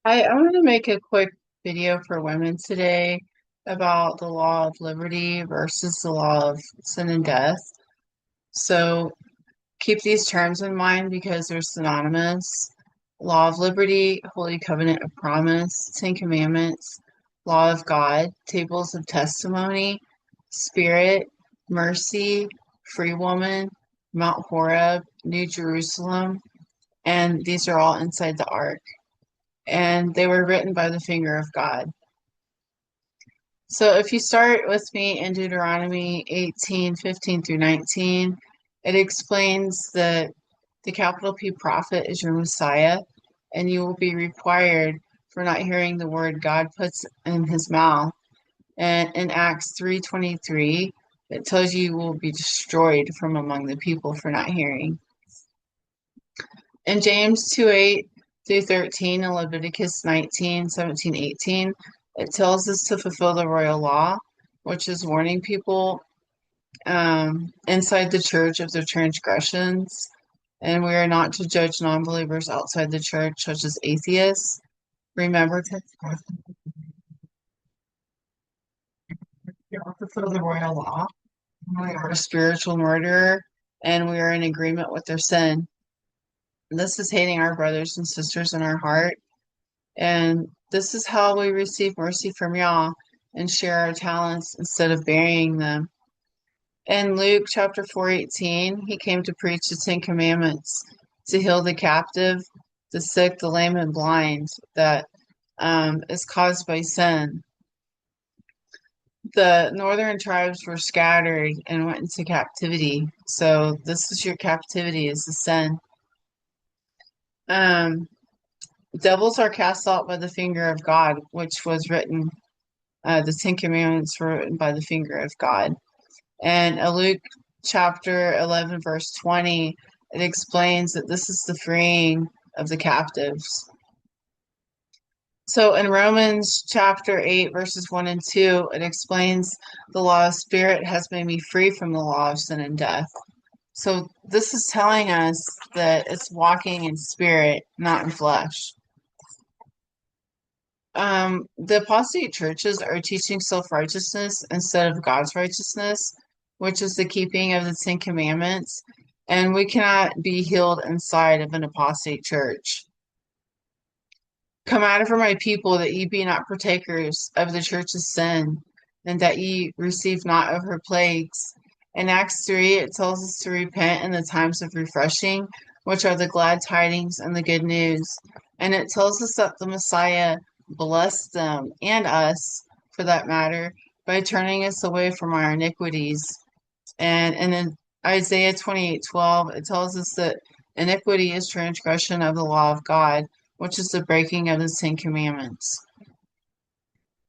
I want to make a quick video for women today about the law of liberty versus the law of sin and death. So keep these terms in mind because they're synonymous. Law of liberty, Holy Covenant of Promise, Ten Commandments, Law of God, Tables of Testimony, Spirit, Mercy, Free Woman, Mount Horeb, New Jerusalem, and these are all inside the ark, and they were written by the finger of God. So if you start with me in Deuteronomy 18:15 through 19, it explains that the capital P prophet is your Messiah, and you will be required for not hearing the word God puts in his mouth. And in Acts 3:23, it tells you will be destroyed from among the people for not hearing. In James 2:8 through 13 and Leviticus 19:17, 18, it tells us to fulfill the royal law, which is warning people inside the church of their transgressions. And we are not to judge non-believers outside the church, such as atheists. Remember to fulfill the royal law. We are a spiritual murderer, and we are in agreement with their sin. This is hating our brothers and sisters in our heart. And this is how we receive mercy from Yah and share our talents instead of burying them. In Luke chapter 4:18, he came to preach the Ten Commandments, to heal the captive, the sick, the lame, and blind that is caused by sin. The northern tribes were scattered and went into captivity. So this is your captivity, is the sin. Devils are cast out by the finger of God, which was written. The Ten Commandments were written by the finger of God. And Luke chapter 11, verse 20, it explains that this is the freeing of the captives. So in Romans chapter 8, verses 1 and 2, it explains the law of spirit has made me free from the law of sin and death. So this is telling us that it's walking in spirit, not in flesh. The apostate churches are teaching self-righteousness instead of God's righteousness, which is the keeping of the Ten Commandments, and we cannot be healed inside of an apostate church. Come out of her, my people, that ye be not partakers of the church's sin, and that ye receive not of her plagues. In Acts 3, it tells us to repent in the times of refreshing, which are the glad tidings and the good news. And it tells us that the Messiah blessed them, and us, for that matter, by turning us away from our iniquities. And in Isaiah 28:12, it tells us that iniquity is transgression of the law of God, which is the breaking of the Ten Commandments.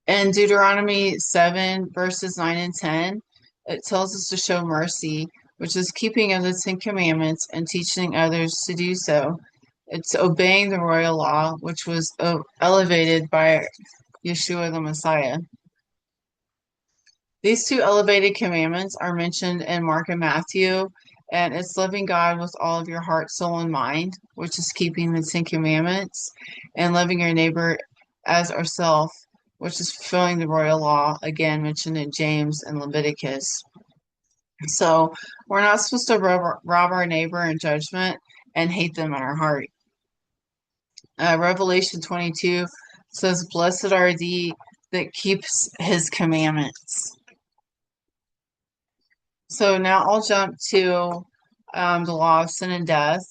In Deuteronomy 7, verses 9 and 10, it tells us to show mercy, which is keeping of the Ten Commandments and teaching others to do so. It's obeying the royal law, which was elevated by Yeshua the Messiah. These two elevated commandments are mentioned in Mark and Matthew, and it's loving God with all of your heart, soul, and mind, which is keeping the Ten Commandments, and loving your neighbor as ourself, which is fulfilling the royal law, again mentioned in James and Leviticus. So we're not supposed to rob our neighbor in judgment and hate them in our heart. Revelation 22 says, "Blessed are thee that keeps his commandments." So now I'll jump to the law of sin and death.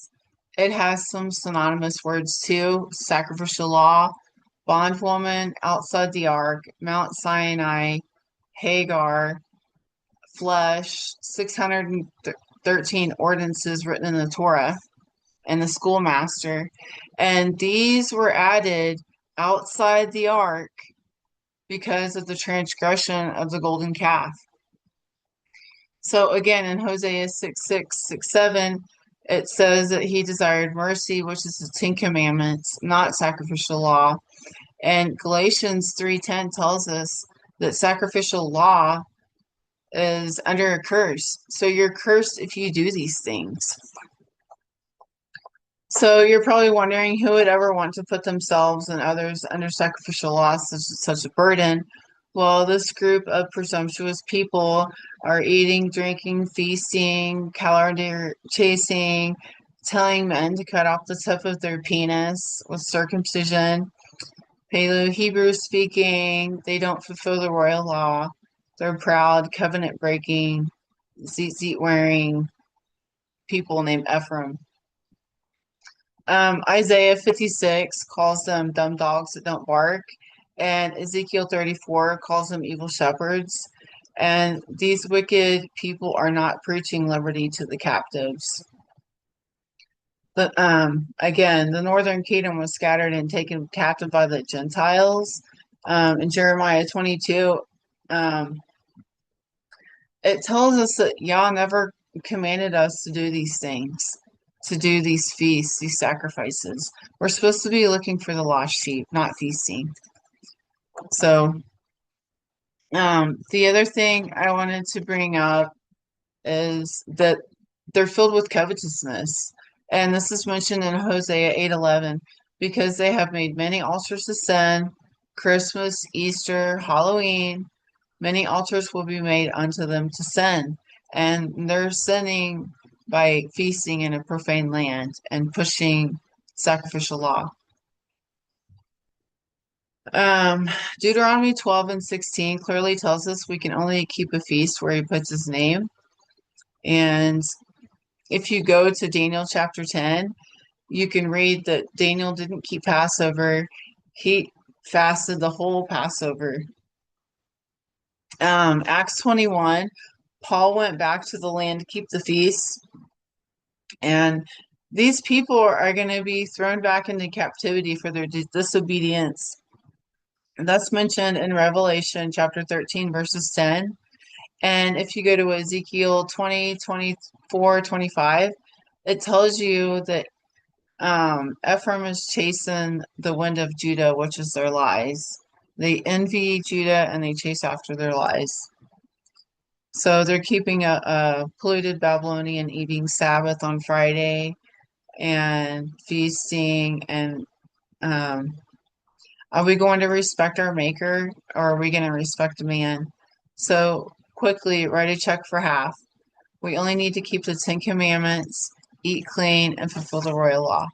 It has some synonymous words too: sacrificial law, bondwoman, outside the ark, Mount Sinai, Hagar, flesh, 613 ordinances written in the Torah, and the schoolmaster. And these were added outside the ark because of the transgression of the golden calf. So again, in Hosea 6:6, 6:7, it says that he desired mercy, which is the Ten Commandments, not sacrificial law. And Galatians 3:10 tells us that sacrificial law is under a curse. So you're cursed if you do these things. So you're probably wondering who would ever want to put themselves and others under sacrificial law such a burden. Well, this group of presumptuous people are eating, drinking, feasting, calendar chasing, telling men to cut off the tip of their penis with circumcision, Paleo Hebrew speaking. They don't fulfill the royal law. They're proud, covenant breaking, tzitzit wearing people named Ephraim. Isaiah 56 calls them dumb dogs that don't bark, and Ezekiel 34 calls them evil shepherds. And these wicked people are not preaching liberty to the captives. But again, the northern kingdom was scattered and taken captive by the Gentiles. In Jeremiah 22, um, it tells us that Yah never commanded us to do these things, to do these feasts, these sacrifices. We're supposed to be looking for the lost sheep, not feasting. So, the other thing I wanted to bring up is that they're filled with covetousness. And this is mentioned in Hosea 8:11, because they have made many altars to sin, Christmas, Easter, Halloween, many altars will be made unto them to sin. And they're sinning by feasting in a profane land and pushing sacrificial law. Deuteronomy 12:16 clearly tells us we can only keep a feast where he puts his name. And if you go to Daniel chapter 10, you can read that Daniel didn't keep Passover. He fasted the whole Passover. Acts 21, Paul went back to the land to keep the feast. And these people are going to be thrown back into captivity for their disobedience. And that's mentioned in Revelation chapter 13, verses 10. And if you go to Ezekiel 20, 24, 25, it tells you that Ephraim is chasing the wind of Judah, which is their lies. They envy Judah and they chase after their lies. So they're keeping a polluted Babylonian eating Sabbath on Friday and feasting. And are we going to respect our maker, or are we going to respect a man? So quickly, write a check for half. We only need to keep the 10 Commandments, eat clean, and fulfill the royal law.